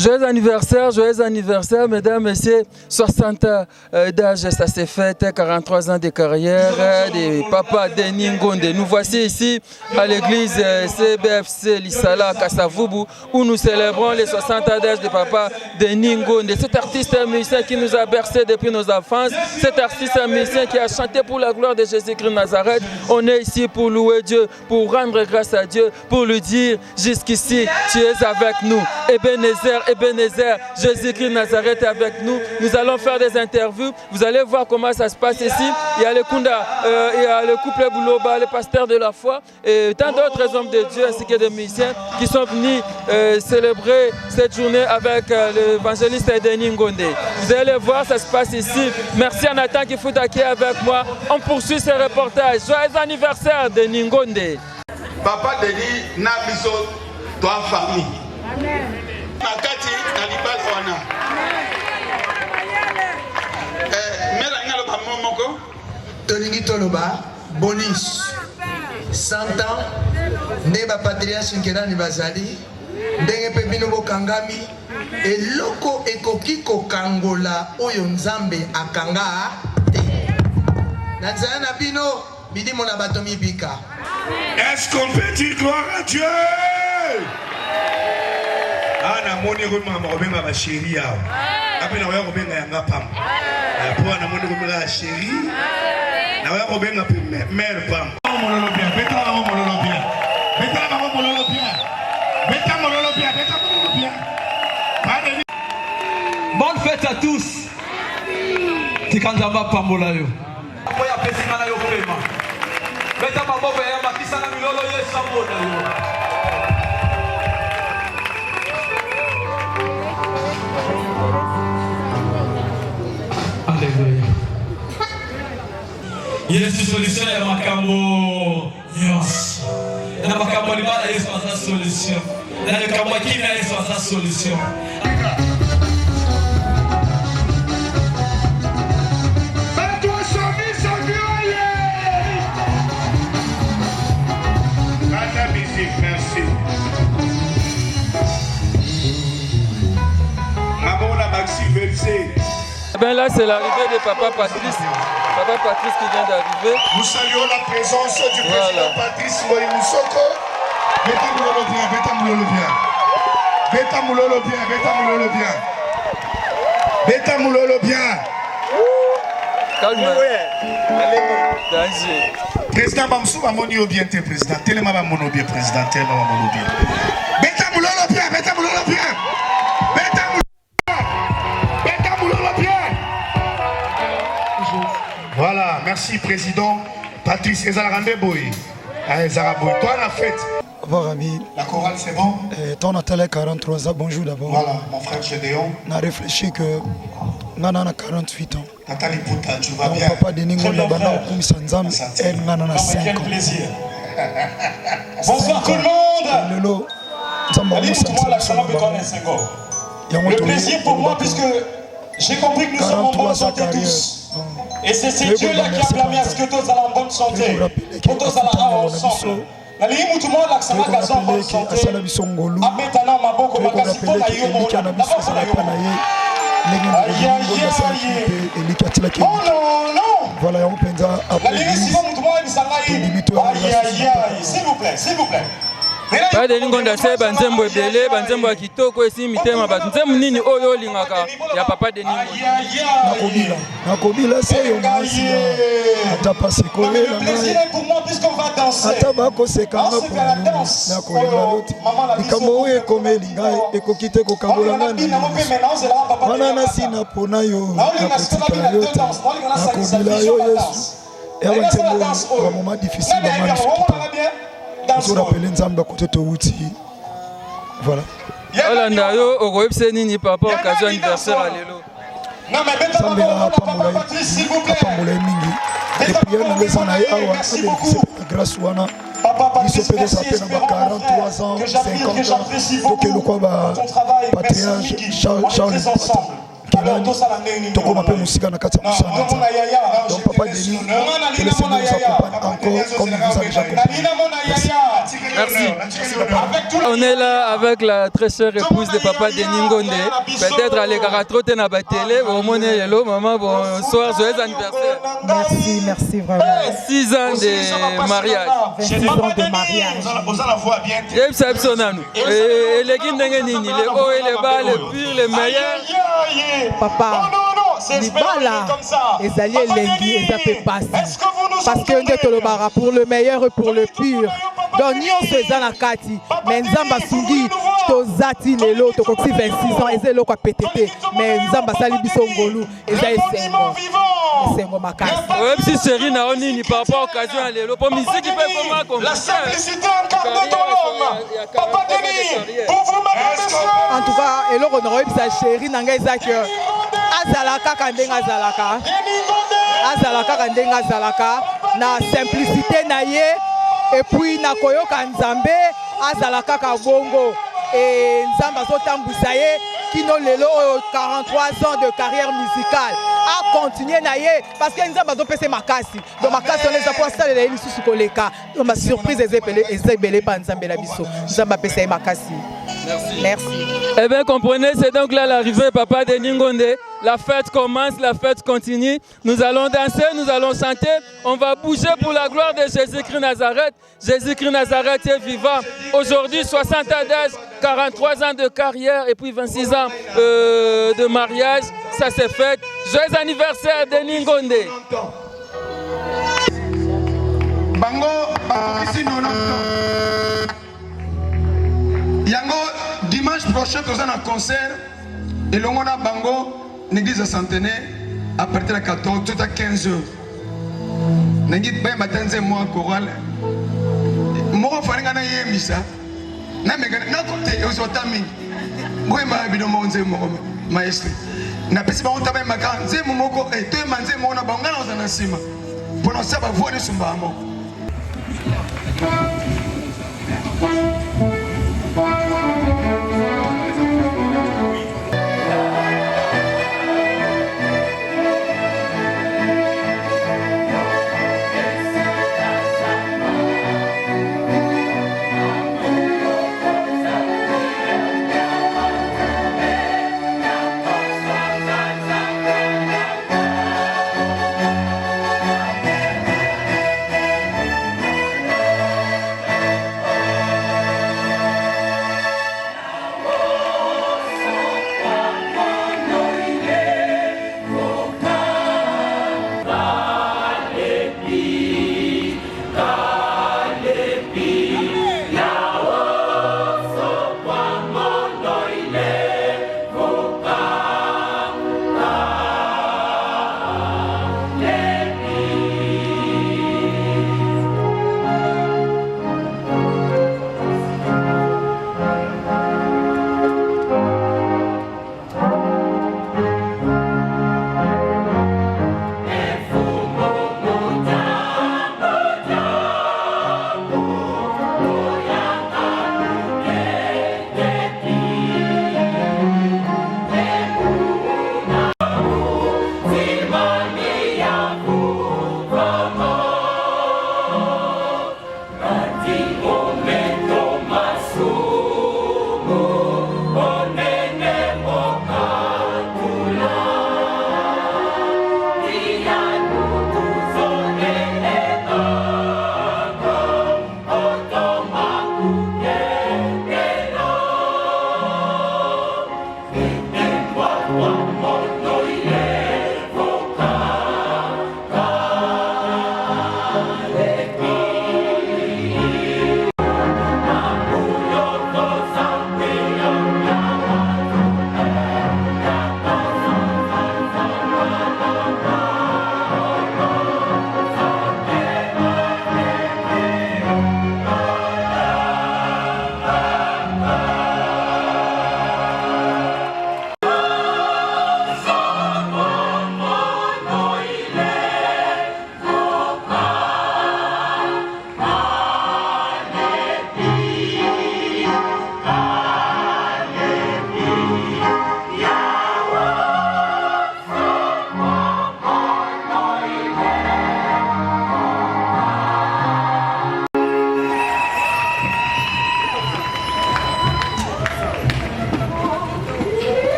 joyeux anniversaire, mesdames, messieurs. 60 ans d'âge, ça s'est fait, 43 ans de carrière, de papa Denis Ngonde. Nous voici ici à l'église CBFC Lissala Kassavubu, où nous célébrons les 60 ans d'âge de papa Denis Ngonde. Cet artiste musicien qui nous a bercé depuis nos enfances, cet artiste musicien qui a chanté pour la gloire de Jésus-Christ de Nazareth. On est ici pour louer Dieu, pour rendre grâce à Dieu, pour lui dire jusqu'ici, tu es avec nous. Ebenezer, Jésus-Christ de Nazareth est avec nous. Nous allons faire des interviews. Vous allez voir comment ça se passe ici. Il y a le Kunda, il y a le couple Bouloba, le pasteur de la foi et tant d'autres hommes de Dieu ainsi que des musiciens qui sont venus célébrer cette journée avec l'évangéliste Denis Ngonde. Vous allez voir, ça se passe ici. Merci à Nathan Kifuta qui est avec moi. On poursuit ce reportage. Joyeux anniversaire Denis Ngonde. Papa Denis Nabiso, toi famille. Amen. Nakati na libala wana. Mela ngalo ba momoko. Tolingi toloba bonus. 100 ans ndeba patriarche nkelani bazali. Ndenge pe bino bokangami eloko ekoki kokangola oyo Nzambe akanga te. Na nzala na bino bidimo na bato mibika. Est-ce qu'on peut dire gloire à Dieu? Ana moni ruma mabenga ba chéri yao. Apena wa kobenga yanga pam. Po ana moni ruma chéri. Na wa kobenga pe mère pam. Mololo bien, beta la mololo bien. Beta la mololo bien. Beta mololo bien, beta mololo bien. Bonne fête à tous. Tikandamba pambola yo. Apoya pesima na yo pema. Beta maboko ya makisa na milolo yesambola yo. Yesu solution ya makambo nyonso. Na makambo libala Yesu aza solution. Na makambo kimia Yesu aza solution. Merci. Maman Maxi Versé. Ben là, c'est l'arrivée de Papa Patrice. Papa Patrice qui vient d'arriver. Nous saluons la présence du président Patrice Moï Moussoko. Beta Moulolo bien, Beta Moulolo bien. Beta Moulolo bien, Beta Moulolo bien. Beta Moulolo bien. Calme. Danger. Président Bamsou va monio bien, t'es président. Tellement va mono bien, président. Tellement va mono bien. Beta Moulolo bien, Beta Moulolo bien. Beta Moulolo. Beta Moulolo bien. Voilà, merci président Patrice Ezarande Boy. Ezaraboy, toi la fête. Bonjour ami. La chorale c'est bon. Ton atelier 43 ans, bonjour d'abord. Voilà, mon frère Gédéon. On a réfléchi que Nana a 48 ans. Nathalie Pouta, tu vas bien. Papa Denis Ngonde Bana Okumi Sanzam et Nana a 5 ans. Quel plaisir. Bonsoir tout le monde. Lelo, le plaisir pour moi puisque j'ai compris que nous sommes en bonne santé tous. Et c'est Dieu-là qui a permis à ce que tous allons en bonne santé. Que tous allons ensemble. La ligne où tout le monde l'accent à gazon en bonne santé. Abetana maboko makasi pona yo mona. D'abord na yo. Oh non, non. Voilà, on peut dire la ligne si vous tout le monde aïe aïe aïe, s'il vous plaît, s'il vous plaît. Pas de Ngonda se banzembo ebele banzembo ya kitoko esi mitema ba nzembo nini oyo lingaka ya papa de Ngonda nakobila se yo ngasi ata pase kolela pour moi puisqu'on va danser ata bakosekanga na kolela loti likambo oyo ekomeli ngai ekoki te kokambola ngani wana nasina mpona yo nakotika yo te nakobila yo yesu eya banzembo bamoma difficile bamani je rappelle Nzamba côté Touti. Voilà. Olanda yo okoyebise nini papa occasion anniversaire à lelo. Non mais Nzambe na pambola s'il vous plaît. Pambola mingi. Et puis on les en a awa grâce wana. Ils se fait ça peine à 43 ans, 50 ans. Donc le quoi ba patriarche Charles Toko m'appelle Moussika Nakata Moussa. Donc papa Denis, que le Seigneur nous accompagne encore comme il vous a déjà accompagné. Merci. Avec tous les On est là avec la très chère épouse de papa Denis Ngonde. Peut-être à l'écart trop na ba télé, au monde hello maman, bonsoir, joyeux anniversaire. Merci, merci vraiment. 6 ans de mariage. 26 ans de mariage. Vous allez voir bien. Yeb sab sonanu. Et les guindenge nini, les hauts et les bas, les purs, les meilleurs. Papa, libala ezali elengi eza pe pasi parce que nde tolobaka pour le meilleur et pour le pur. Donc nyonso eza na kati mais nzambe asungi tozati lelo tokokisi 26 ans eza eloko apete te mais nzambe asali biso ngolu eza esengo makasi. Même si chérie na nini par rapport à occasion à lelo pour musique qui peut comment comme la simplicité incarnée dans l'homme. Papa Denis, pour vous, mesdames, messieurs. En tout cas, eloko na oyebisa chérie na ngai eza que azalaka kaka ndenge azalaka na simplicité na ye et puis na koyoka nzambe azalaka kaka bongo et nzambe azotambwisa ye kino lelo 43 ans de carrière musicale a continuer na ye parce que nzambe azopesa makasi donc makasi on eza po asalela ye lisusu koleka donc ma surprise eza ebele pa nzambe na biso nzambe apesa ye makasi. Merci. Eh bien, comprenez, c'est donc là l'arrivée, papa de Ngonde. La fête commence, la fête continue. Nous allons danser, nous allons chanter. On va bouger pour la gloire de Jésus-Christ Nazareth. Jésus-Christ Nazareth est vivant. Aujourd'hui, 60 ans d'âge, 43 ans de carrière et puis 26 ans de mariage. Ça s'est fait. Joyeux anniversaire de Ngonde. Bango, ici, Yango, dimanche prochain, nous avons un concert. Et l'on a Bango, l'église centenaire, à partir de 14, tout à 15 heures. Nous avons matin, moi, choral. Moi, je suis allé à Missa. Je suis allé à Missa. Moi, je suis allé à maestro. Na pesi ba onta ba makana nzemu moko to manzemu ona ba ngana ozana sima bona saba vuone sumbamo.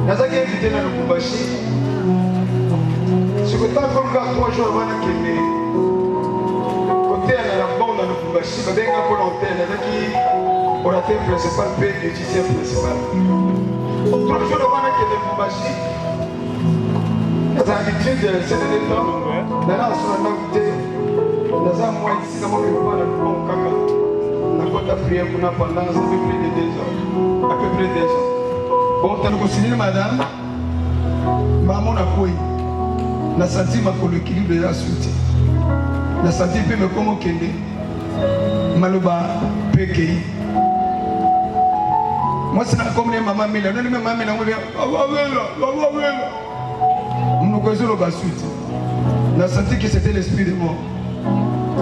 nazaki invité na Lubumbashi. Ce que tant comme 3 jours avant de côté à la bande dans Lubumbashi, il y a un volontaire, nazaki orateur principal, musicien principal. 3 jours avant de Lubumbashi, nazaki habitude de cette état, nana sur la navité, nazaki moi ici, ça m'a fait voir le bon caca. On a fait la prière pendant un peu plus de 2 heures. À peu près 2 heures. Bon, tu as considéré madame, maman n'a pas eu. La senti ma pour l'équilibre de la suite. La senti peut me comme au Kende. Maloba Pekei. Moi, c'est comme les mamans, mais la maman, mais la maman, nous connaissons la suite. La senti que c'était l'esprit de mort.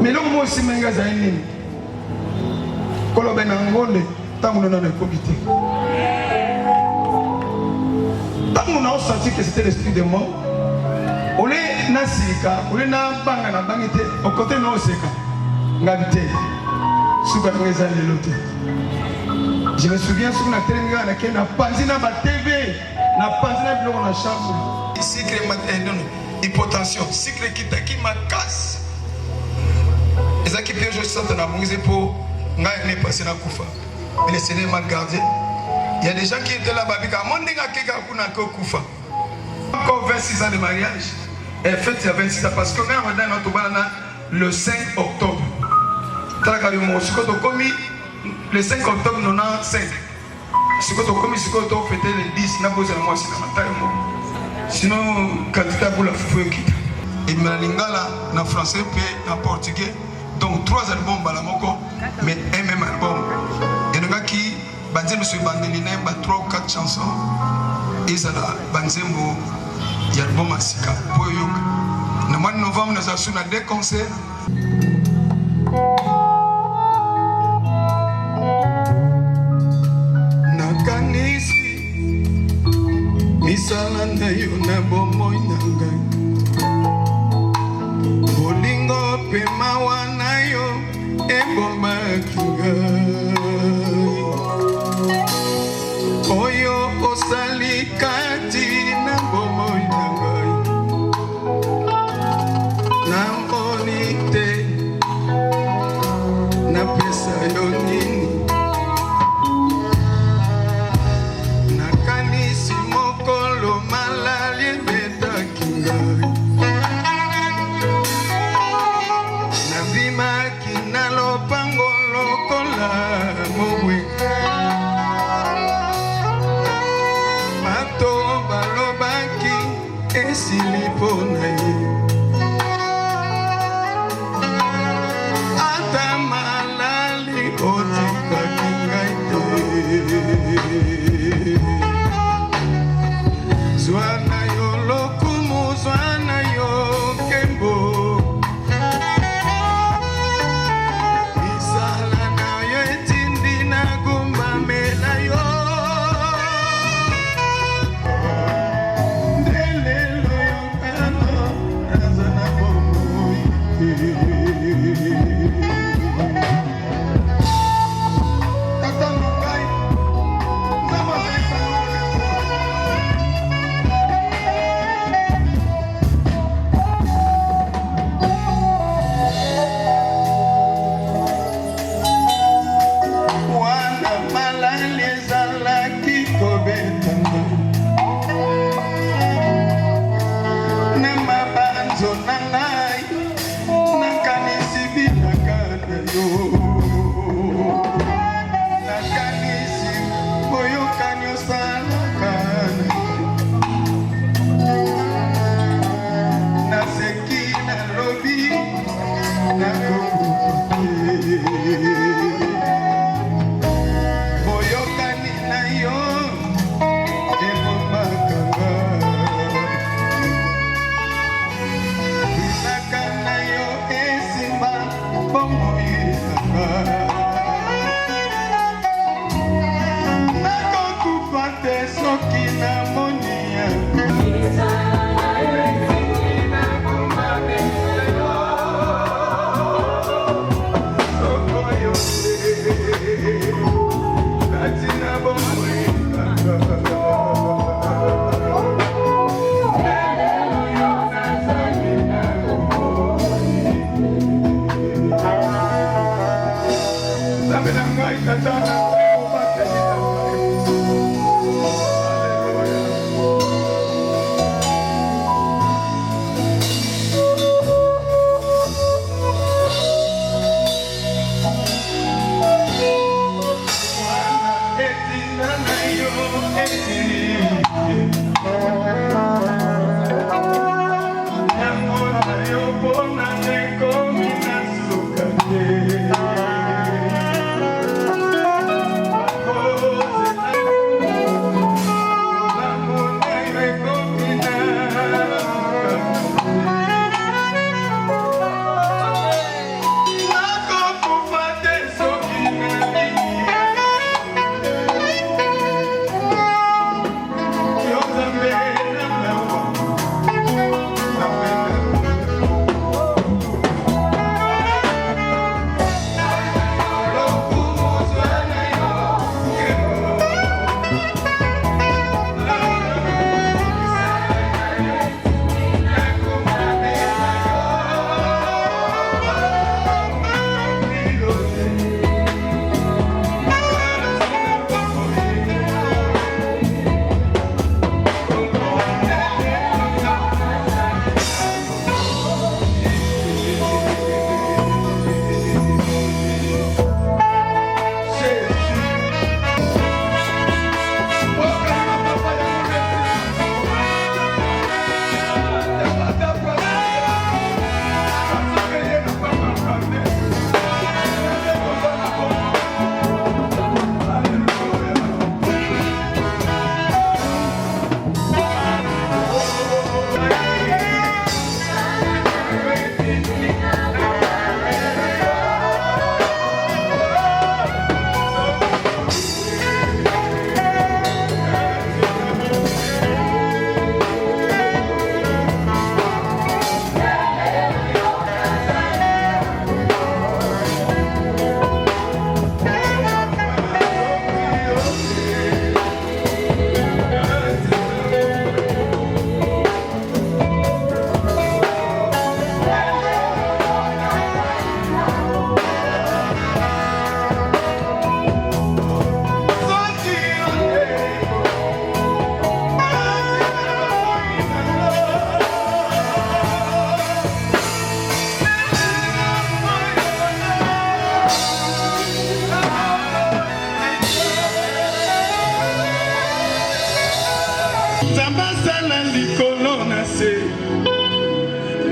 Mais là, moi aussi, je suis un quand on est en Angole, tant qu'on a profité. Tant qu'on a senti que c'était l'esprit de mort, on est na sika, on est na banga na bangité, au côté non sika, ngabité, suka ngeza lelote. Je me souviens sur la télé, na kena panzi na ba TV, na panzi na bilo na chambre. Cycle matin, hypotension, cycle qui ma casse. Les équipes je sortent na bongé pour n'est passé na Koufa. Mais le Seigneur m'a gardé. Il y a des gens qui étaient là-bas. Koufa. Encore 26 ans de mariage. Et fait, il y a 26 ans. Parce que même le 5 octobre. Le 5 octobre 95. Si vous avez fêté le 10, sinon, candidat pour la foufou. Et Malingala, en français, et en portugais. Donc 3 albums balamoko, mais un même album. Et nous qui banzembo sur bandeline, 3 ou 4 chansons. Et ça là, banzembo, il y a album à Sika. Pour yoga. Le mois de novembre, nous avons 2 concerts. Nakanisi, misala na yo na bomoi na ngai. Bolingo pe mawana yo ebomaki ngai. Oyo osali kati na bomoi na ngai. Namoni te napesa yo nini. Nakanisi mokolo malali ebetaki ngai. Lopango lokola mowe mato balobaki esilipo na ye ata malali otikaki ngai te zwana yo lokumu zwana yo kembo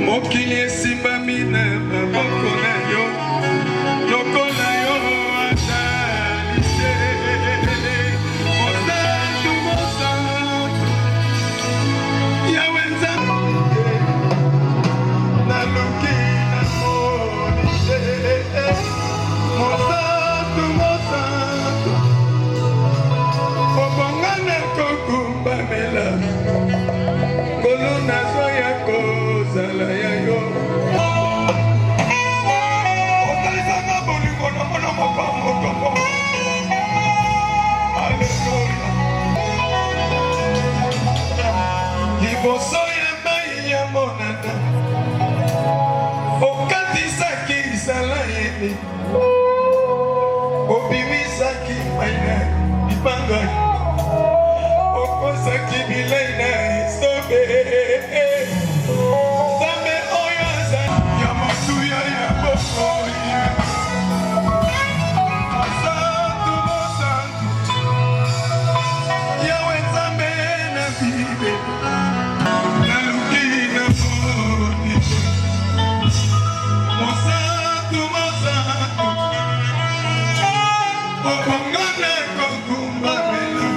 mokili esimbami na maboko na yo lokola yo atalise mosantu mosantu yawe nzambe naluki namonise mosantu mosantu obongana kokumbamela kolo nazo ya kozala ya yo otalisanga bolingo na mwana mokambo tombo aleluya liboso ya mai ya monana okatisaki Isalaele obimisaki mai na libanga okosaki bilei na esobe Zambe oyo azali ya motuya ya bokoi mosantu mosantu yawe Nzambe na bibe naluki na moni mosantu mosantu obongana kokumbamela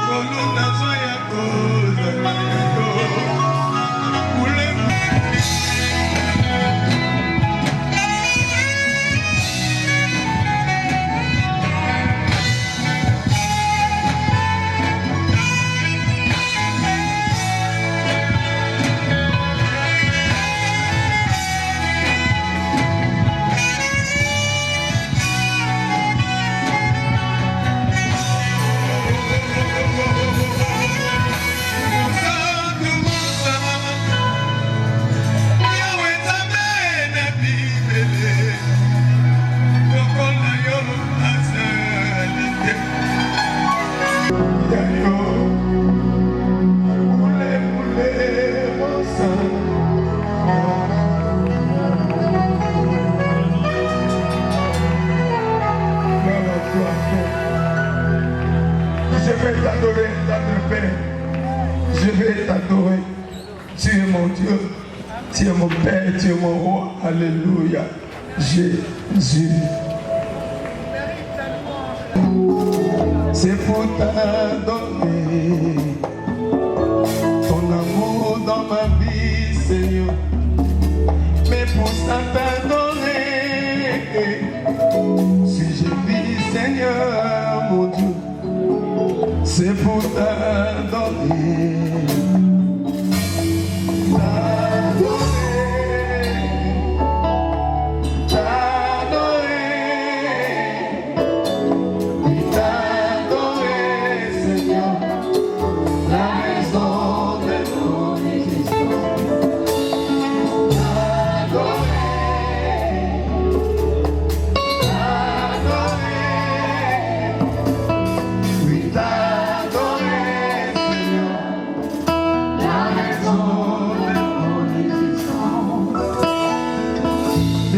koluna zo ya t'adorer, éternel Père. Je vais t'adorer. Tu es mon Dieu. Tu es mon Père, tu es mon roi. Alléluia. Jésus. C'est pour t'adorer. Ton amour dans ma vie, Seigneur. Mais pour ça t'adorer. Si je vis, Seigneur, mon Dieu. C'est pour t'adorer.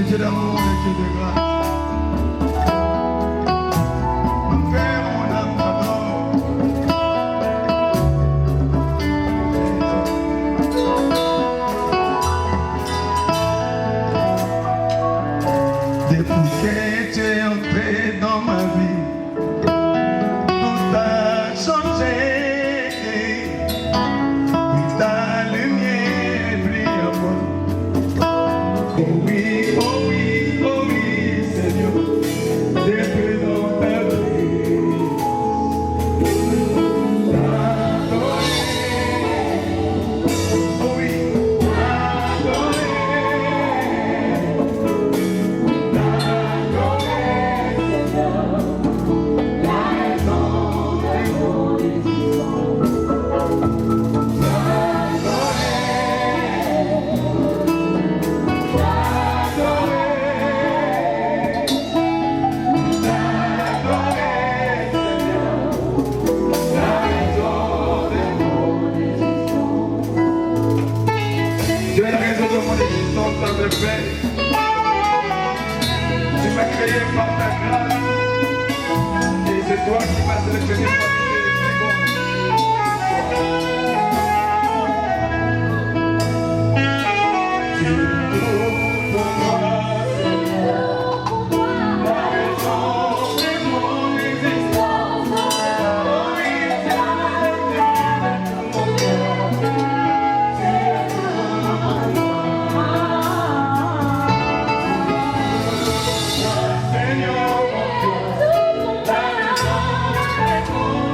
Dieu d'amour et Dieu de grâce. Mon cœur, mon âme t'adore. Depuis que tu es entré dans ma vie, tout a changé. Oui, ta lumière brille en moi. Oh oui. Tu m'as créé par ta grâce et c'est toi qui m'as sélectionné parmi les secondes. Tu es tout pour moi, la raison de mon existence. Oh oui, tu as mon cœur. Seigneur, mon Dieu, la raison de mon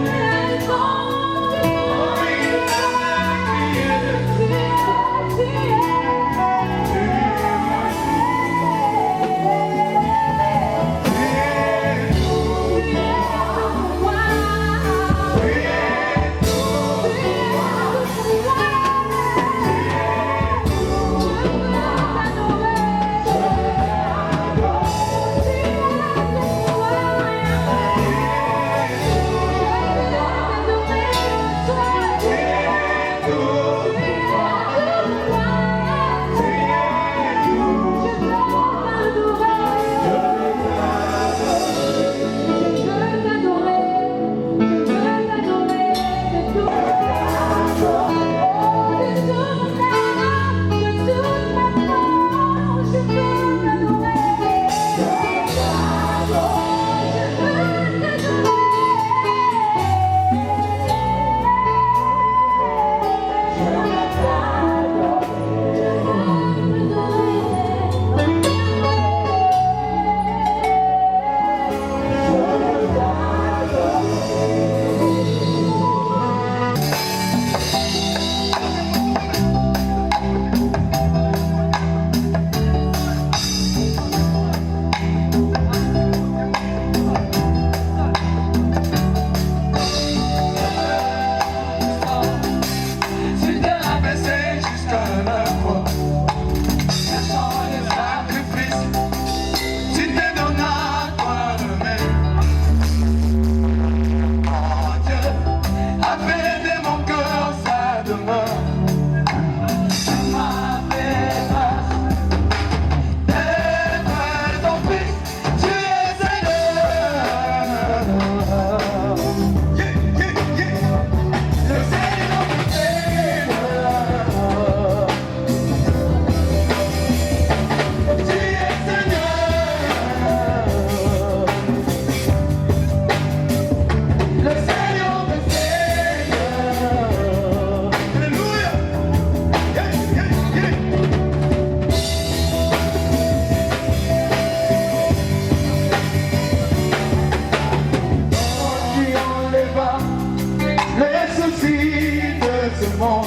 soucis de ce monde.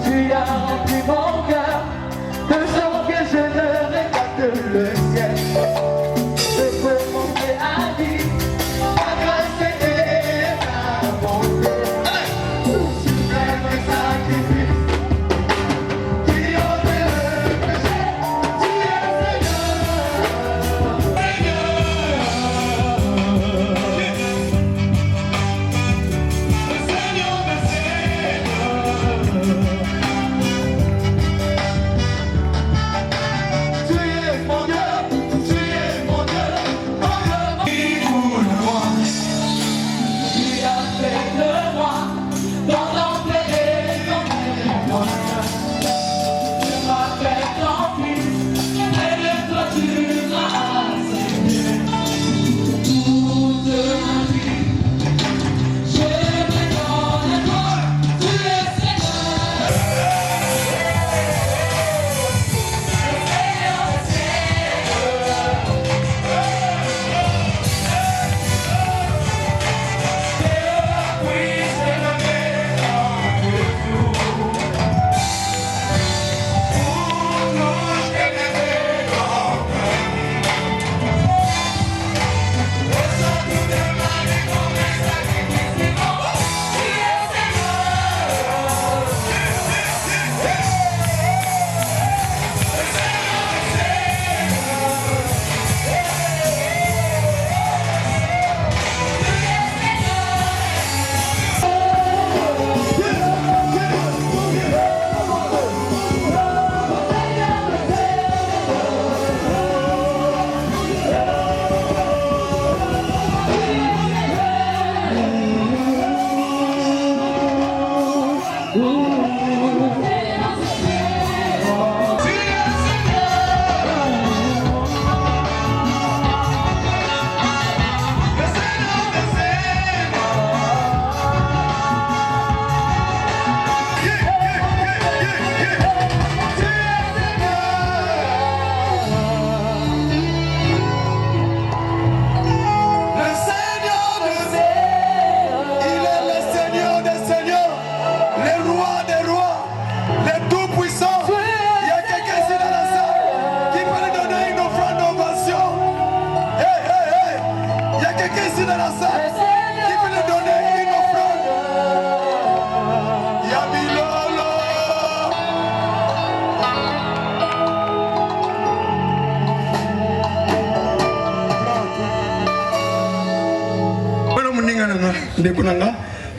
Tu as rempli mon cœur de sorte que je ne regarde que le ciel. Je peux monter à vie, ta grâce et ta bonté. Suprême sacrifice qui ôte le péché. Tu es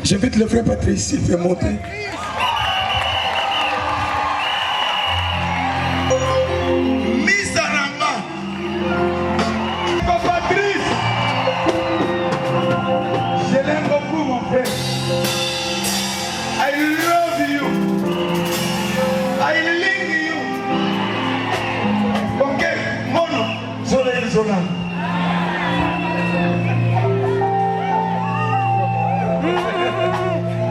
J'invite le frère Patrice, s'il fait monter. Misaramba. Patrice. Je l'aime beaucoup, mon frère. I love you. I love you. Ok, mono. Zola, Zola.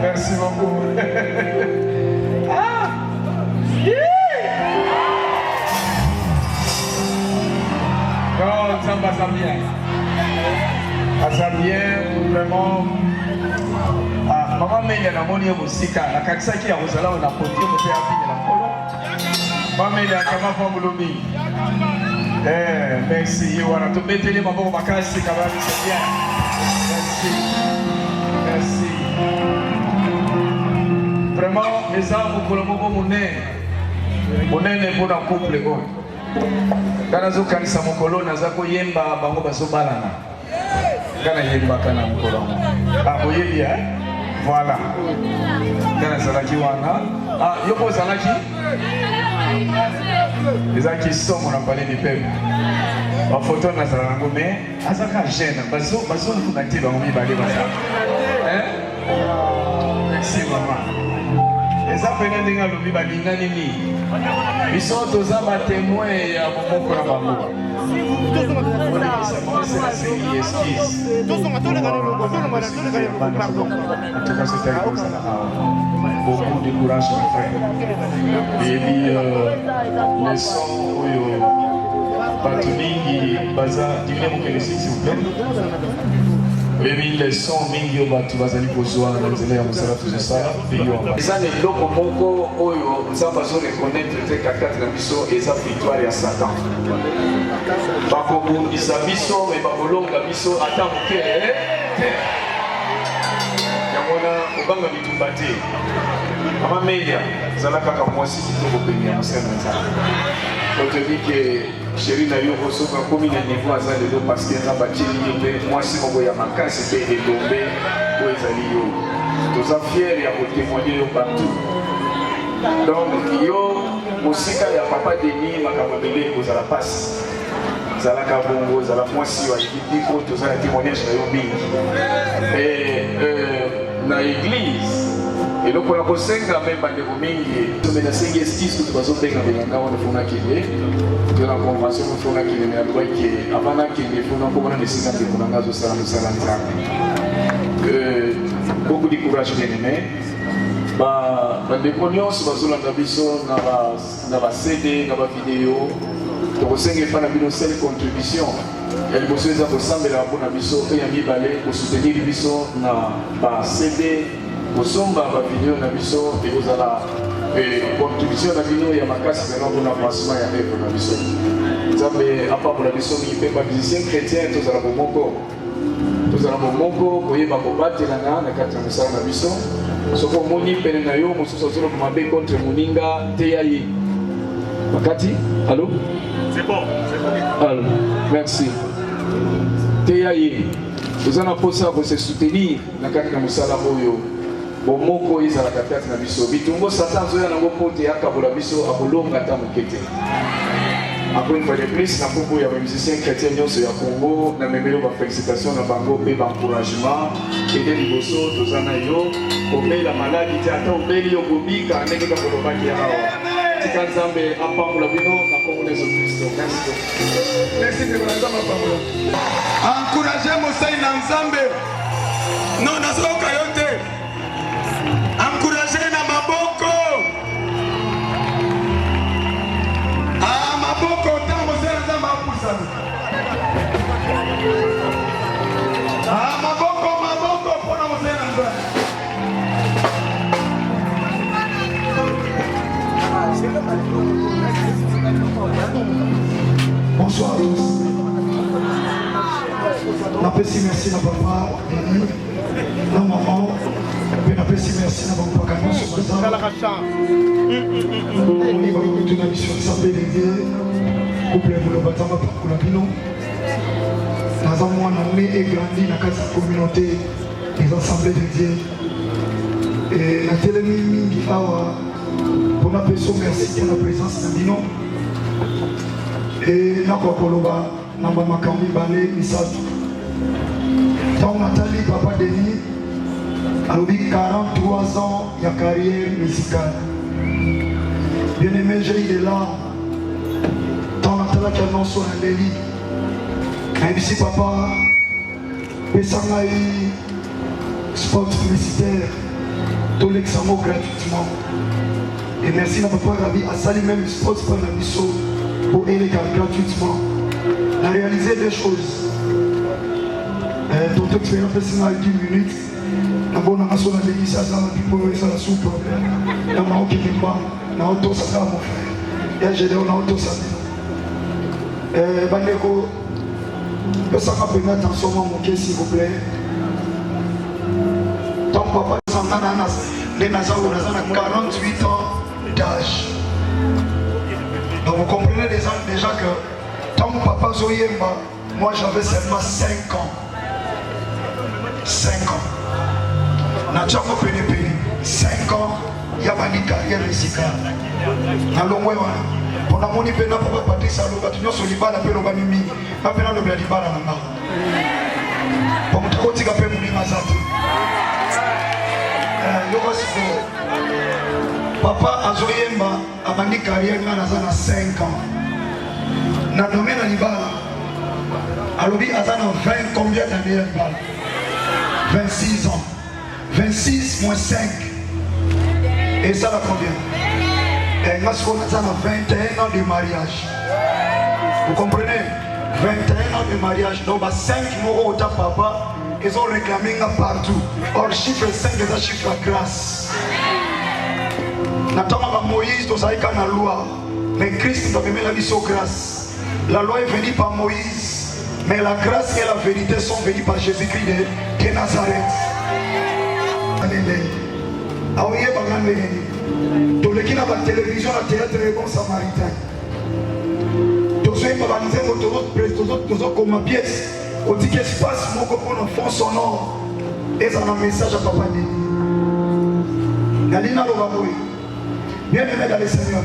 Merci beaucoup. Ah! Non, ça va bien. Ça bien, vraiment. Ah, maman Mélia na moni musika, na kanisa ki ya Rosala na pote mo pe apini na polo. Maman Mélia kama kwa mulumi. Merci. Wana to metele maboko makasi kabali c'est bien. Merci. Merci. Vraiment, les armes pour le moment monene pour un couple go. Kana zo kanisa mokolo naza ko yemba bango baso balana. Kana yemba kana mokolo. Ah boyebi voilà. Kana salaki wana. Ah yoko salaki. Les gens qui sont on a parlé du peuple. En photo na salanga mais azaka jeune baso na ti bango mi balé basa. Merci maman. Les appels de l'Alobi Badinganini. Ils sont tous à témoins et à mon programme. C'est la série Esquisse. En tout cas, c'était beaucoup de courage, mon frère. Et puis, les sons, Batuningi, Baza, dis-moi mon s'il vous plaît. oyebi leson mingi oyo bato bazali kozwa na nzela ya mosala tozosala eza na eloko moko oyo nzambe azoreconnaitre te kakati na biso eza victoire ya satan bakobundisa biso me bakolonga biso ata moke te yango wana kobanga bitumba te amamelia ezala kaka mwasi kitoko pene ya mosala na nzambe otobi ke chéri na yo kosoka komi na niveau aza lelo parce que eza batieli ye mpe mwasi moko ya makasi mpe elombe oyo ezali yo toza fiere ya kotémoigne yo partout donc yo mosika ya papa Denis makambo ebele kozala pasi ezalaka bongo ezala mwasi wa ekipi oyo toza na témoignage na yo mingi na église eloko ya kosenga mpe bandeko mingi tobe nasengi esquisse kutu bazobenga belanga wana fona kende to na convention fona kende me alobaki ke avant nakende fona mpo wana esika ndeko na nga azosala mosala nzambe beaucoup de courage bien aimé bandeko nyonso bazolanda biso na bacd na bavideo tokosenga epa na bino sele contribution ya liboso eza kosambela mpona biso mpe ya mibale kosoutenir biso na bacd kosomba bavideo na biso ekozala contribution na bino ya makasi pena mpona avancement ya œuvre na biso nzambe apambola biso mingi mpe bamusicien chrétien tozala bomoko koyeba kobatelana na kati ya mosala na biso soki omoni pene na yo mosusu azoloba mabe contre moninga teya ye makati allo allo merci teya ye toza na mposa ya kose soutenir na kati na mosala oyo bomoko ezalaka kati na biso bitumbo satan azoya nango mpo te akabola biso akolonga ata moke te encore une fois de plus na propos ya bamusicien chrétien nyonso ya Congo na memeli bafélicitation na bango mpe baencouragement kende liboso toza na yo kobela maladi te ata obeli yo kobika ndenge kakolobaki awa tika nzambe apambola bino na kombo na yesu kristo merci ndeko na nzambe apambola encourage mosali na nzambe non nazoyoka yo te encourage na maboko maboko ntango mosali na nzambe apusana maboko mpona mosali na nzambe Bonsoir à tous. Napesi merci na papa Denis, na maman, mpe napesi merci na bapaka nyonso baza. Oni bakutu na biso nzambe dédié, couple moloba nzambe apakola bino. Naza mwana né et grandi na kati ya communauté des assemblées de Dieu. Et natelemi mingi awa mpona peso merci mpona présence na bino. Et nakokoloba na bamakambo mibale misato ntango natali papa Denis alobi 43 ans ya carrière musicale. Bien aimé, j'ai eu des larmes ntango natalaki annonso na ndeli nayebisi papa pesa ngai spot publicitaire tolekisa yango gratuitement. Et merci na papa Rabi asali même spot mpo na biso pour aider gratuitement. On a réalisé des choses. Ton expérience fait 10 minutes. La bonne nation a dit ça, ça la sous problème. La main qui n'est pas, la auto ça mon frère. Et j'ai dit on a auto ça. Bandeko, ça m'a permis attention mon cœur s'il vous plaît. Ton papa les Nazars ont 48 ans d'âge. Donc vous comprenez déjà que tant mon papa Zoyemba, moi j'avais seulement 5 ans. 5 ans. Natchako Pénépéné, 5 ans, il y a une carrière musicale. Allons-moi, pour la monnaie, papa Patrice Aloba, tu n'as pas libala, tu n'as pas mimi, pas pénal de libala. Pour me trouver, tu as fait mon imazati. Papa Azoyemba a une carrière à 5 ans. Na nommé na libala. Alors il a 20 combien d'années à libala? 26 ans. 26 moins 5. Et ça va combien? Et moi, on a 21 ans de mariage. Vous comprenez? 21 ans de mariage. Donc 5 mois au temps papa, ils ont réclamé partout. Or, chiffre 5 est un chiffre de grâce. Natama Moïse, dans la loi, mais Christ doit aimer la mission grâce. La loi est venue par Moïse, mais la grâce et la vérité sont venues par Jésus-Christ de Nazareth. Aouye Bagandé, tout le qui n'a pas de télévision, la théâtre est bon samaritain. Tout ce qui est organisé pour tous comme ma pièce, on dit qu'est-ce qui se passe, mon copain, on fonce son nom, et ça a un message à Papa Né. Nalina Lobaboui. Bien aimé dans le Seigneur.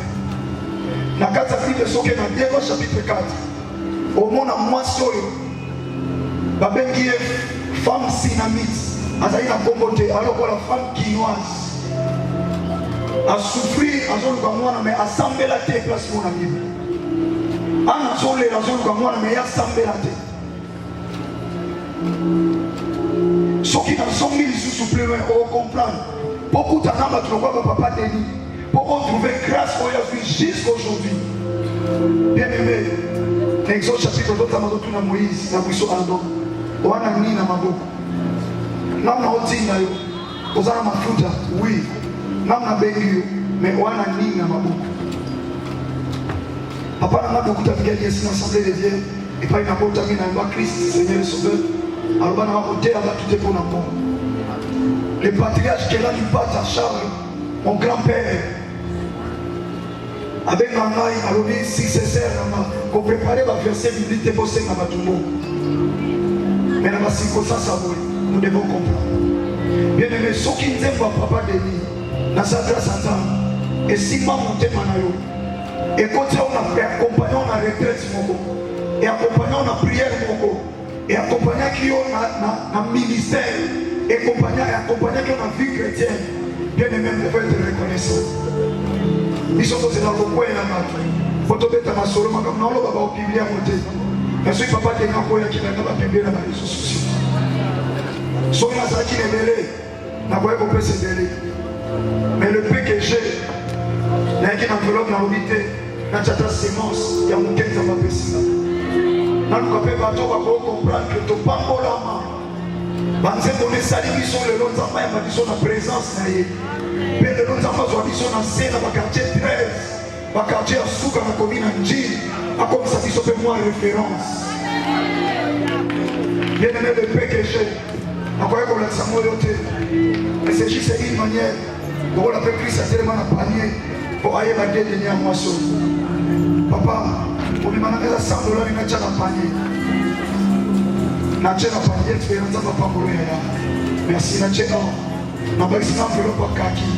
Dans 4 chapitres de Soké, dans 2 chapitre 4, au monde à moi seul, Babengi est femme sinamite, Azaï na comboté, alors que la femme quinoise a souffert, a zone comme mais a semblé la tête place mon ami. A zone la zone comme moi, mais a semblé la tête. Ce qui dans 100 000 suppléments, on comprend. Beaucoup de gens ne trouvent pas Papa Denis. Pour trouver grâce pour Jésus jusqu'à aujourd'hui. Bien aimé, Exode chapitre 2, Tamazotu na Moïse, na Bousso Ando, Oana Nina Maboko. Nam na Otina yo, Ozana Mafuta, oui. Nam na Bengi yo, mais Oana Nina Maboko. Papa n'a pas beaucoup d'affaires ici dans l'Assemblée de Dieu, et pas une apôtre qui n'a pas Christ, Seigneur le Sauveur. Alors, on a côté à tout est pour l'amour. Le patriarche qui est là du Pata Charles, mon grand-père, avec ma mère, alors si c'est ça, qu'on préparait ma verset biblique pour ça, mais dans la circonstance, nous devons comprendre. Bien aimé, ceux qui nous aiment, Papa Denis, dans sa grâce à temps, et si ma montée manayo, et quand on a accompagné la retraite, et accompagné la prière, et accompagné qui ont un ministère, et accompagné qui ont une vie chrétienne, bien aimé, nous devons être reconnaissants. Ils sont dans le coin et la main. Il faut tomber dans la solo, mais comme nous, on va publier à monter. Mais si papa est dans le coin, il va publier dans les réseaux sociaux. Si on a ça qui est mêlé, on va couper ces délais. Mais le peu que j'ai, il y a une enveloppe dans l'unité, dans la sémence, il y a mon quête dans ma piscine. Dans le café, on va comprendre que tu pas pour la main. Banze donner sali biso le long zamba ya biso na présence na ye. Pe le long zamba zo biso na scène ba quartier 13, ba quartier Suka na commune Njili, a comme ça biso pe moi référence. Bien aimé le PKG, a quoi qu'on la samoyote. Mais c'est juste une manière pour la paix Christ a tellement na panier pour aller ba dernier à moisson. Papa, on lui m'a donné $100 na tcha na panier. Nachena panier expérience va pas pour rien. Merci Nachena. Na ba sina felo pa kaki.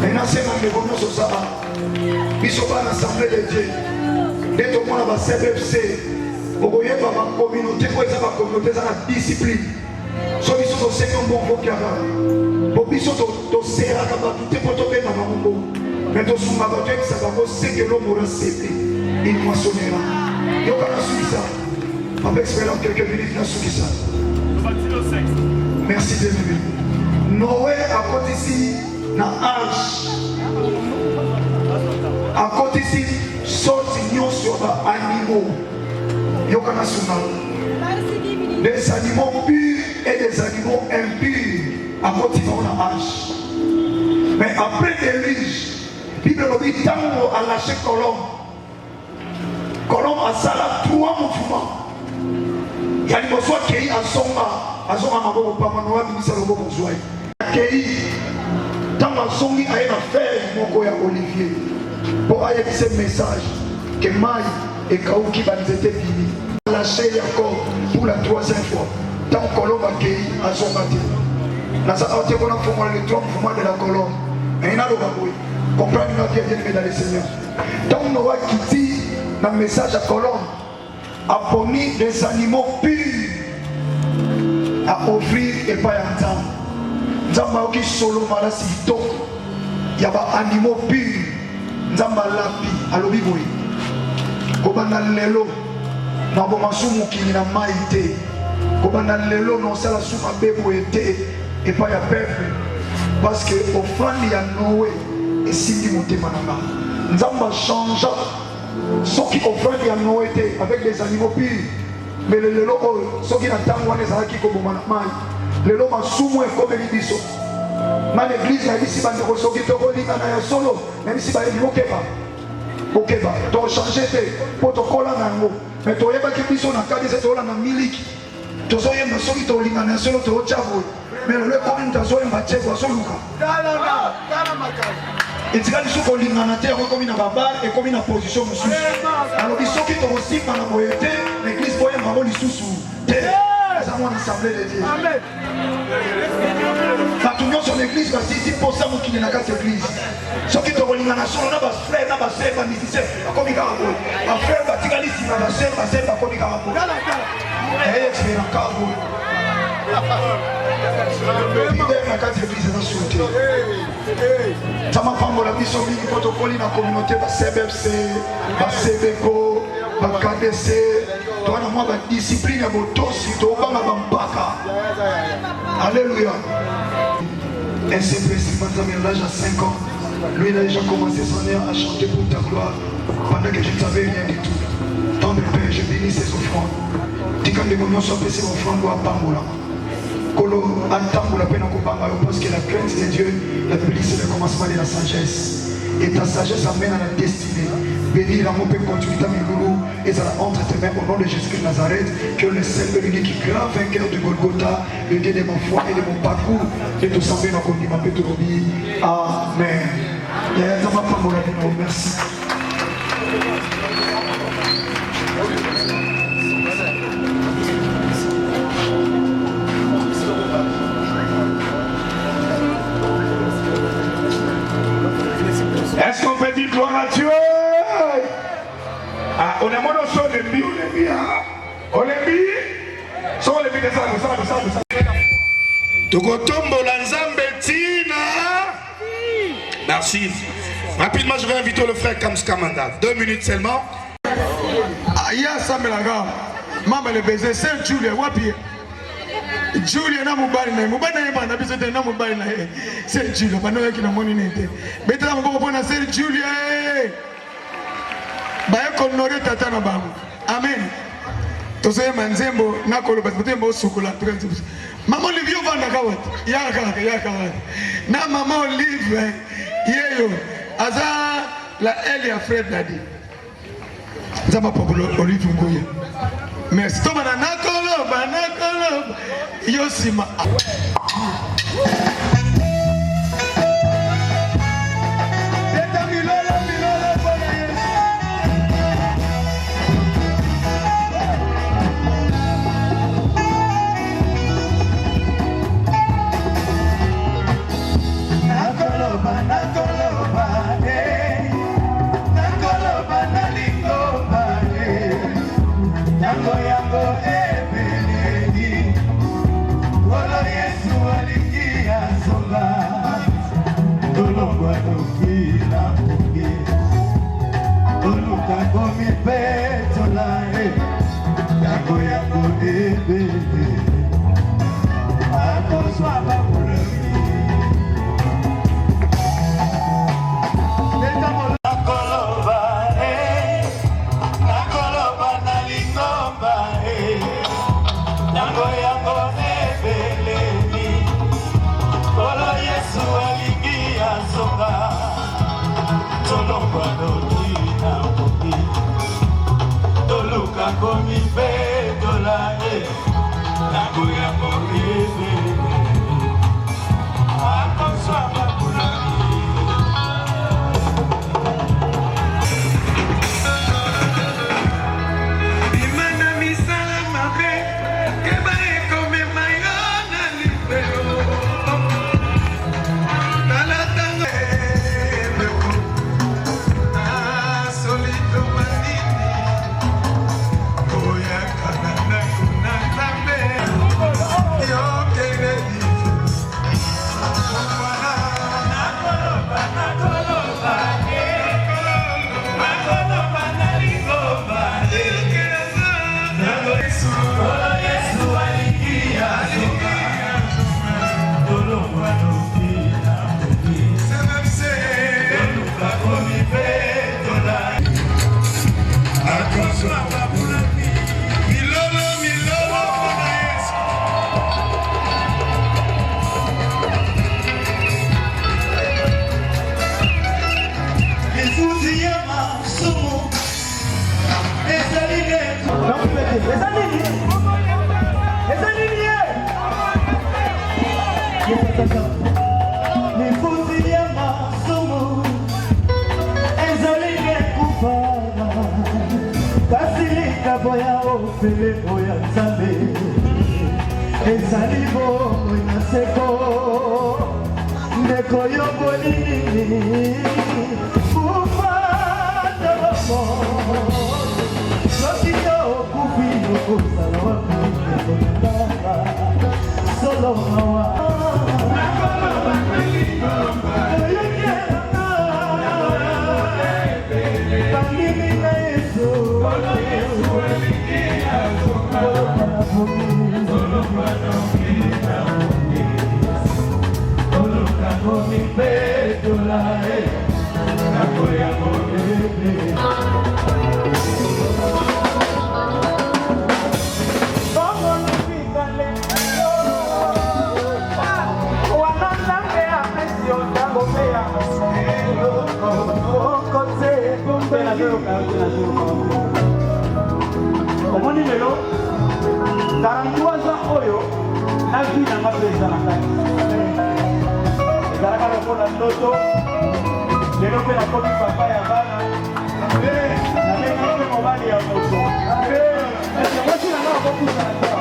Mais na sema le bon so ça. Biso ba na assemblée de Dieu. Dès tout monde va CBFC. Oboye ba ba communauté ko eza ba communauté za na discipline. So biso so sema bon vokiara. Bo biso to sera ka ba tout poto be na mambo. Mais to suma ba Dieu ça va ko c'est que l'homme aura cédé. Il moissonnera. Yo kana suisa. Avec expérience quelques minutes dans ce qui ça. Merci de nous. Noé à côté ici, dans l'arche. À côté ici, sorti sur les animaux. Yokana Suna. Des animaux purs et des animaux impurs. À côté dans l'arche. Mais après déluge, la Bible nous dit tant à lâcher Colombe. Colombe a sala 3 mouvements. Il y a des besoins qui sont à son amour, pas manuel, mais c'est le bon besoin. Qui dans la zone a une affaire, mon coeur Olivier, pour aller ce message que Maï et Kaouki va nous être fini. Lâcher encore pour la 3e fois. Tant que Colombe a accueilli à son matin. Dans sa hauteur, on a formé le 3 mouvements de la Colombe. Mais il y a le baboué. Comprendre notre bien-aimé dans les Seigneurs. Tant qu'on aura quitté dans le message à Colombe, a fourni des animaux purs à offrir et pas à entendre. Nzamba qui solo malasi to ya ba animaux purs. Nzamba lapi alobi boy. Kobana lelo na bomasumu kini na maite. Kobana lelo no sala suma bebo ete et pas ya peuple parce que offrande ya Noé et sindi motema na ba. Nzamba change. Ceux qui offrent à Noé avec des animaux purs, Mais le lelo, ce qui n'attend, on est à qui comme on a le lelo, masumu et comme il dit. Mais l'église a dit si on est ressorti, on est en solo, même si on est mokeba. Mokeba, donc changer de protocole en ango. Mais tu n'as pas que tu as dit c'est en miliki. Tu as dit que tu as dit que tu as dit que tu as dit mais le commune tu as dit que tu as dit et tu as dit que tu as dit que tu as comme une position. Alors ils sont qui t'ont aussi par la moyenne, l'église voyait ma bonne sous nous avons une assemblée de Dieu. Amen. Nous sommes l'église parce que si pour ça nous qui n'est pas l'église. Ceux qui t'ont dit que nation on a pas frère, on a pas sœur, on a musicien, comme il a dit. Un frère va tirer ici, on a sœur, on a sœur, comme il a dit. Et c'est un cargo. Le leader de la carte église est sauté. Ça m'a pas mon ami sur le protocole dans la communauté, la CBFC, la CBCO, la KDC. Toi, on a une discipline à votre dossier, tu vas pas. Alléluia. Un simple président, l'âge à 5 ans, lui il a déjà commencé son air à chanter pour ta gloire pendant que je ne savais rien du tout. Tant de Père, je bénis ses offrandes. Dis quand les moyens sont passés offrandes à Pambola. Kolo Antambola peine parce que la crainte de Dieu, la Bible dit c'est le commencement de la sagesse. Et ta sagesse amène à la destinée. Bénis la mon Père continue ta loulou et ça entre tes mains au nom de Jésus-Christ de Nazareth. Que le seul et l'unique grand vainqueur de Golgotha, le Dieu de ma foi et de mon parcours, et tout ça, bien encore, m'a fait Amen. Merci. Est-ce qu'on peut dire gloire à Dieu? Ah, on a mon nom sur les billes, on les billes. Sur les billes de ça. Tokotombo la Nzambe Tina. Merci. Rapidement, je vais inviter le frère Kams Kamanda. 2 minutes seulement. Aya Samelaga. Maman le baiser, c'est Julia Wapi. Julia na mubali na yeba na biso te na mubali na ye. C'est Julia, bano yaki na moni nete. Beta mboko pona c'est Julia. Ba ko honore tata na bango. Amen. Tozoye manzembo na kolo batembo sukula 30. Maman Olivier vanda kawat. Ya kawat. Na maman Olivier yeyo aza la Elia Fred Daddy. Zama populo Olivier Ngoye. Merci. Toma na kolo Yosima. Milolo tata mifuzi ya masumu ezolinge kupana kasi likabo ya ofele oya nzambe ezali bomoi na seko ndeko yo bolini ufandolomo soki yo okufi okozala wapi solo mawa omoni lelo 43 ans oyo na vi nanga mpe eza na kati ezalaka lokola ndoto lelo mpe nakomi papa ya bana nabenga mpe mobali ya moto mosi nanga bakokusa na ta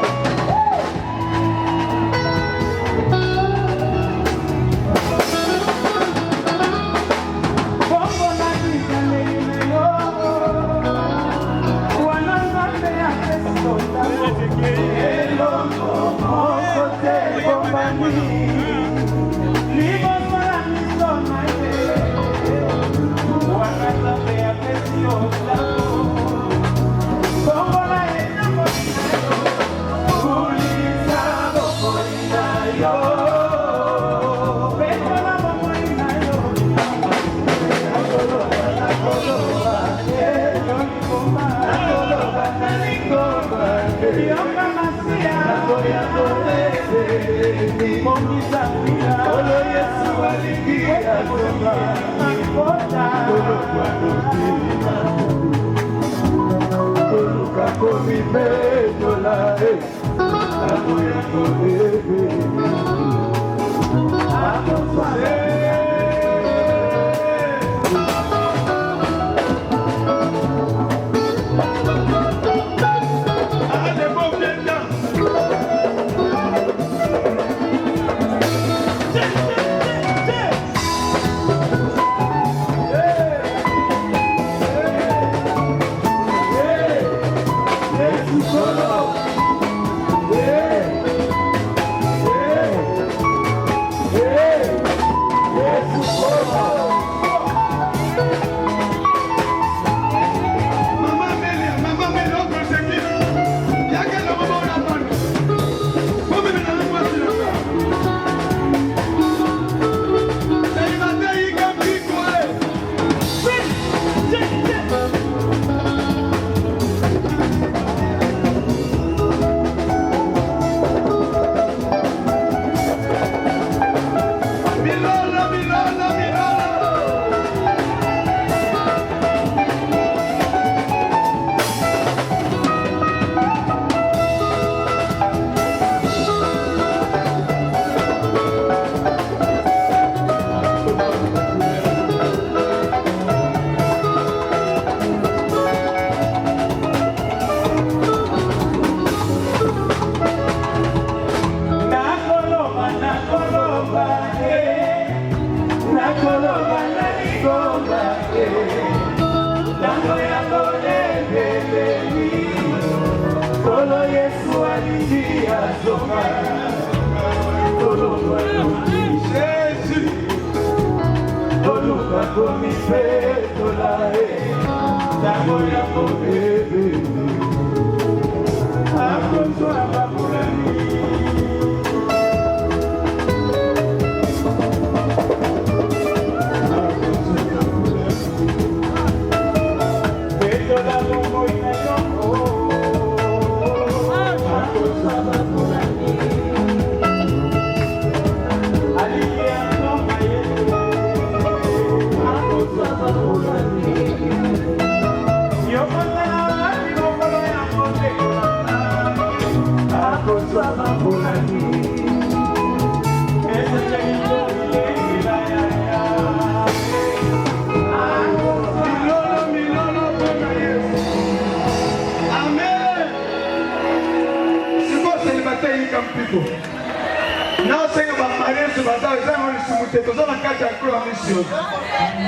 Yo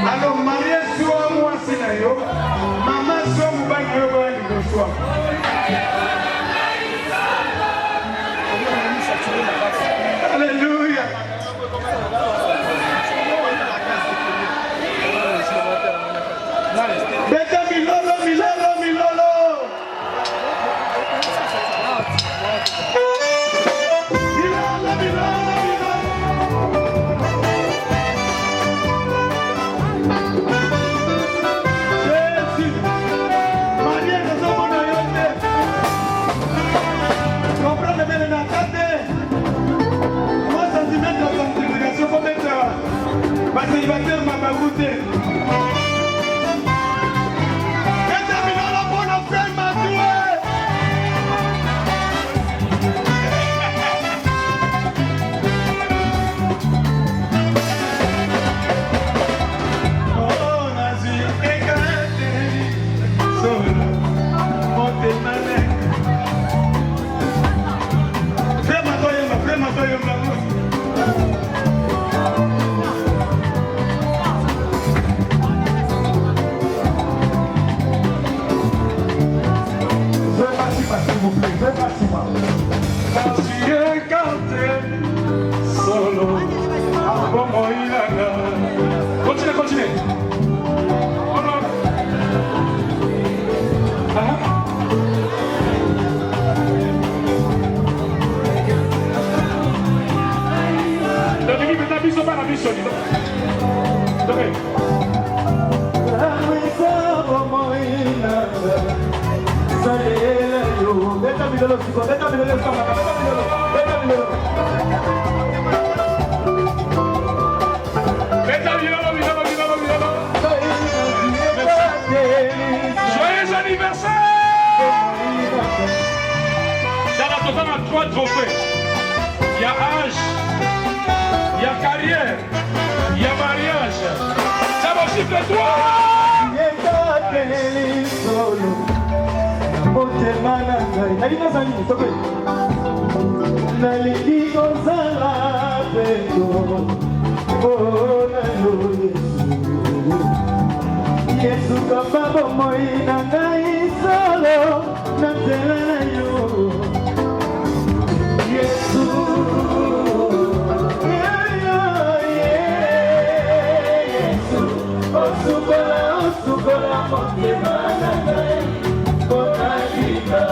Alors, marié soit moi, c'est là. Maman soit mon bain, Alléluia. Beta milolo, milolo, milolo. Milolo, milolo, Jésus, Maria, nous sommes en Ayonde. Comprenez bien la carte. Moi, centimètre de sanctification, faut mettre parce qu'il va faire ma bagoute. S'il vous plaît, fais facilement. Quand tu es canté, solo, avant moi il a là. Continuez, continuez. Oh non. Donc, il peut t'abuser par la mission. Donc, Beta milolo, beta milolo, beta milolo. Joyeux anniversaire! Dans la totale, on a 3 trophées. Il y a âge, il y a carrière, il y a mariage. Ça va aussi que toi! Nalingi kozala pendo mpona yo Yesu kamba bomoi na ngai solo na nzela na yo Yesu Yesu osukola motema na ngai mpona lika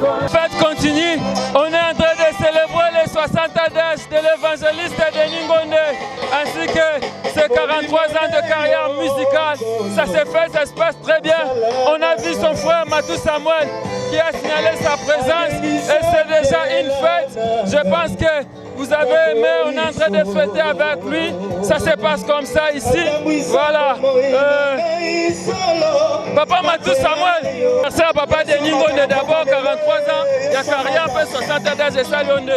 La fête continue, on est en train de célébrer les 60 ans de l'évangéliste de Ningonde, ainsi que ses 43 ans de carrière musicale. Ça s'est fait, ça se passe très bien. On a vu son frère Matou Samuel qui a signalé sa présence et c'est déjà une fête. Je pense que vous avez aimé, on est en train de fêter avec lui. Ça se passe comme ça ici. Voilà. Papa Matou Samuel, merci à papa de Ningonde d'abord, 43 ans. Il y a carrière, après 60 ans d'âge de Salonde.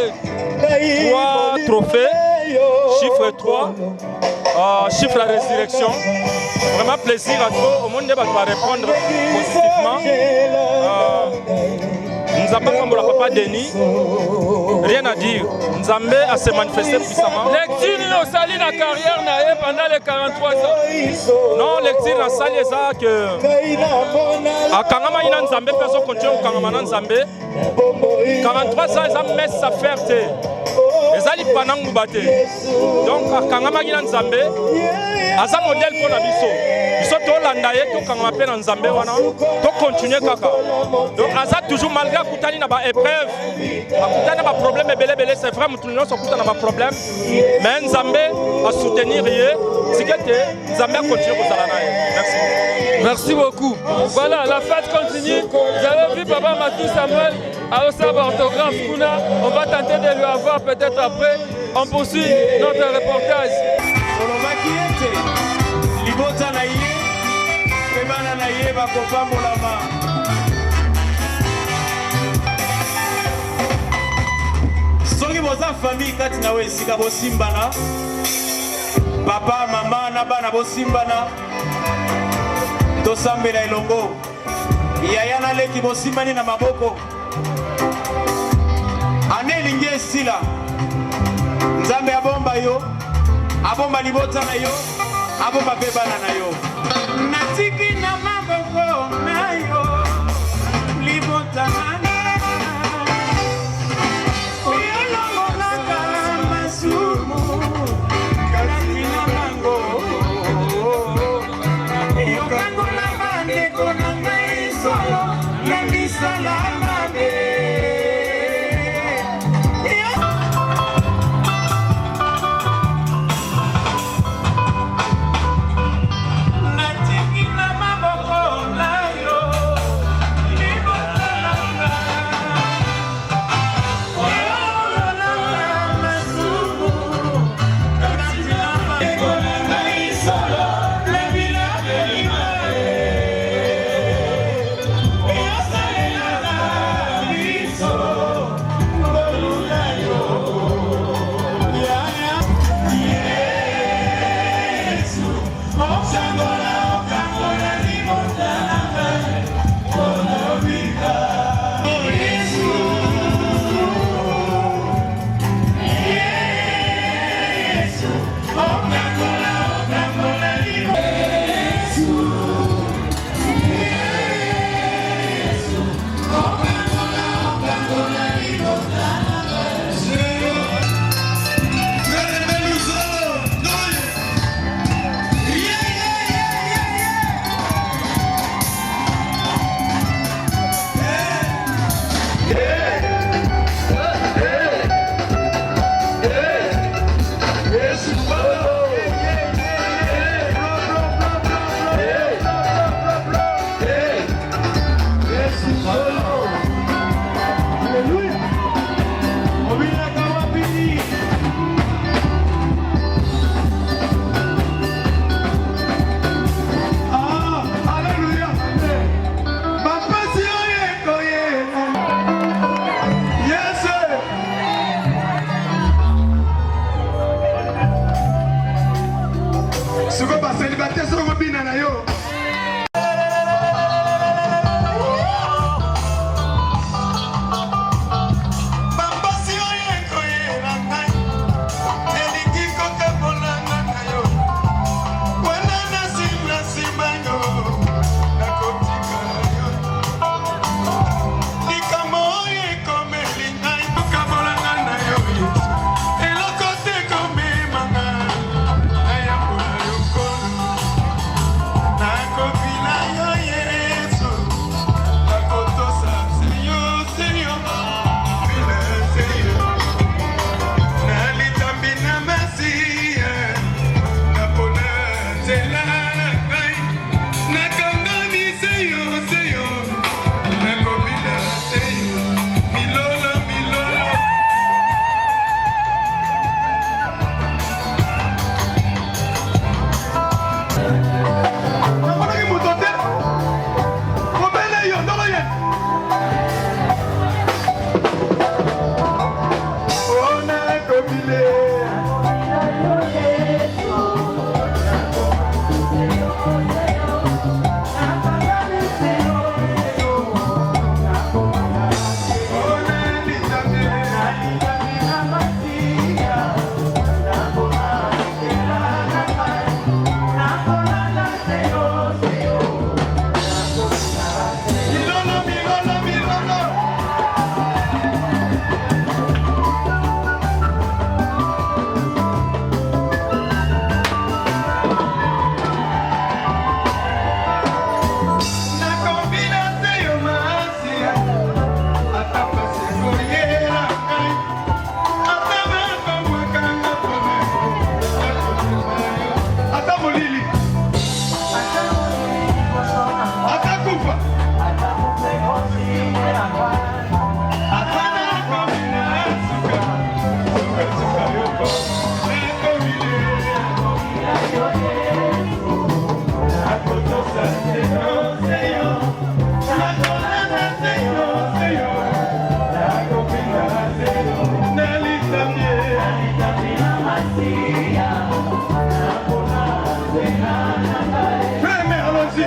3 trophées, chiffre 3, chiffre la résurrection. Vraiment plaisir à toi. Au monde va répondre positivement. Nous avons comme le papa Denis, rien à dire. Nous avons se manifester puissamment. Lecture nous salit la carrière pendant les 43 ans. Non, lecture na salle ça que a kangama ina nzambe peso continue kangama na nzambe 43 ans ça met sa fierté. Ezali panangu bate. Donc a kangama ina nzambe asa modèle pour la biso. Biso to landa ye to kangama pe na nzambe wana to continuer kaka. Donc asa toujours malgré kutani na ba épreuve, kutani na ba problème belé c'est vrai mutu nyonso kutana na ba problème. Mais nzambe a soutenir ye, sikete nzambe continue kozala na ye. Merci. Merci beaucoup. Voilà, la fête continue. Vous avez vu Papa Matou Samuel à Osaba Orthographe Kuna. On va tenter de lui avoir peut-être après. On poursuit notre reportage. Soki boza famille kati na we sika bosimbana. Papa, maman, na bana bosimbana. tosambela elongo yaya naleki bosimani na maboko ane elingi esila nzambe abomba yo abomba libota na yo abomba mpe bana na yo natiki na maboko na yo libota na allons-y.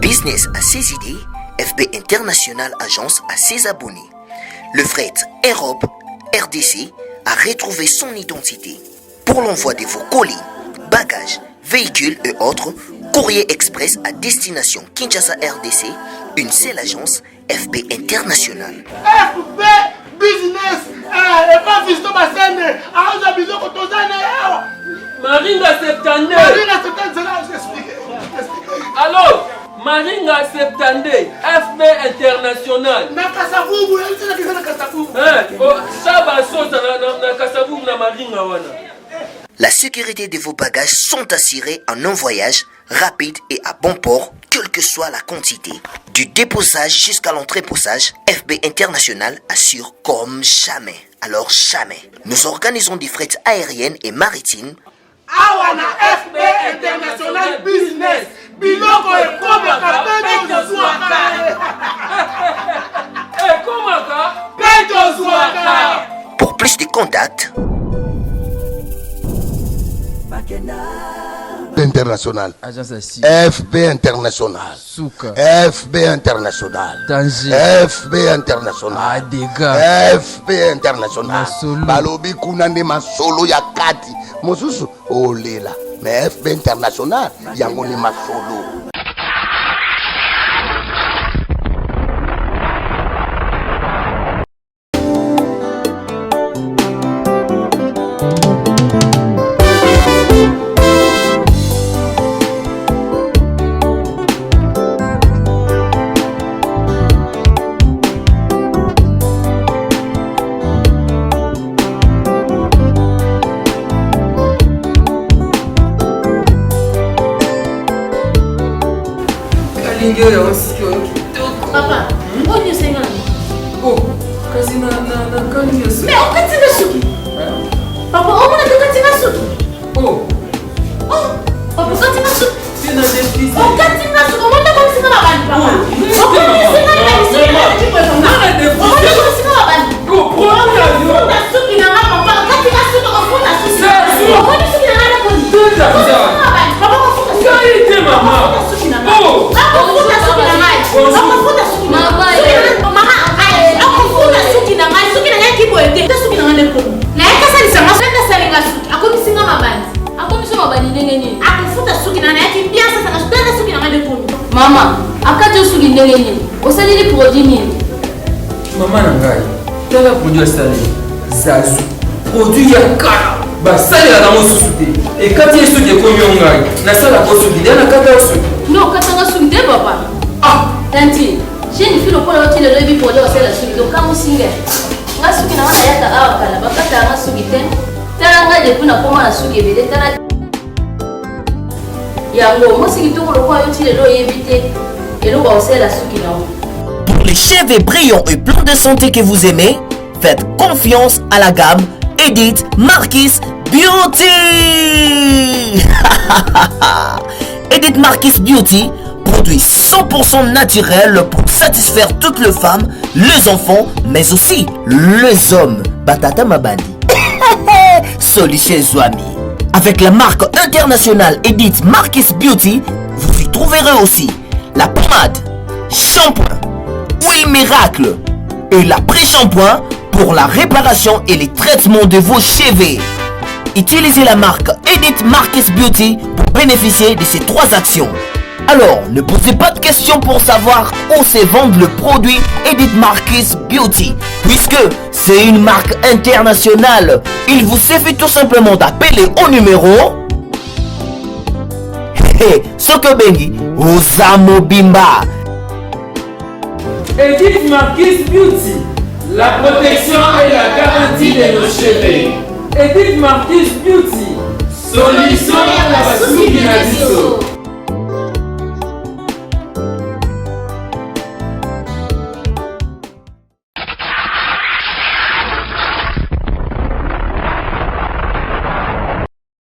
Business a ses idées, FB International Agence a ses abonnés. Le fret Europe RDC a retrouvé son identité. Pour l'envoi de vos colis, bagages, véhicules et autres, courrier express à destination Kinshasa RDC, une seule agence, FB International. FB Business et pas Fiston Bassene, à besoin de Maringa Septande. Maringa Septande, c'est là où j'explique. Alors, Maringa Septande, FB International. Nakasavubu, elle dit que c'est Nakasavubu. La sécurité de vos bagages sont assurées en un voyage rapide et à bon port, quelle que soit la quantité. Du déposage jusqu'à l'entreposage, FB International assure comme jamais. Alors jamais. Nous organisons des frettes aériennes et maritimes. Awana FB International Business. Biloko et Komaka, Pedro Zouaka. Pedro Zouaka. Pour plus de contacts, International. FB International. FB International. FB International. FB International. Balobi kunande masolo ya kati. Mosusu olela. Mais FB International yangoni masolo. Papa, on est sénat. Oh, Kasina na kanya. Mais on continue suki. Papa, on a tout continue suki. Oh. Oh, papa continue suki. C'est na défi. On continue suki. On va comme si na bani papa. On continue sénat na suki. Tu peux on a défi. On va comme si na bani. Go, on a suki na papa. Continue suki on fonda suki. On fonda suki na na ko. Papa, on fonda suki. Maman, akati osuki ndenge nini? Osali li produit nini? Maman nangai, tala produit asali. Zazu. Produit ya kala. Basali la namo susuti. Et quand il suki ekomi ngai, na sala ko suki, na kata suki. Non, katanga suki de papa. Ah, tanti. J'ai une fille au point où il est levé pour aller au ciel suki. Donc quand vous singer, nga suki na wana yata awa kala, bakata nga suki te. Tala nga depuis na koma na suki bele tala. Pour les cheveux brillants et pleins de santé que vous aimez, faites confiance à la gamme Edith Marquis Beauty. Edith Marquis Beauty, produit 100% naturel pour satisfaire toutes les femmes, les enfants, mais aussi les hommes. Batata Mabandi. Solution Zouami. Avec la marque internationale Edith Marquis Beauty, vous y trouverez aussi la pommade, shampoing, huile miracle et l'après-shampoing pour la réparation et les traitements de vos cheveux. Utilisez la marque Edith Marquis Beauty pour bénéficier de ces 3 actions. Alors, ne posez pas de questions pour savoir où se vend le produit Edith Marquis Beauty, puisque c'est une marque internationale. Il vous suffit tout simplement d'appeler au numéro Sokobengi Osamo Bimba. Edith Marquis Beauty, la protection et la garantie de nos cheveux. Edith Marquis Beauty, solution à la suki na biso.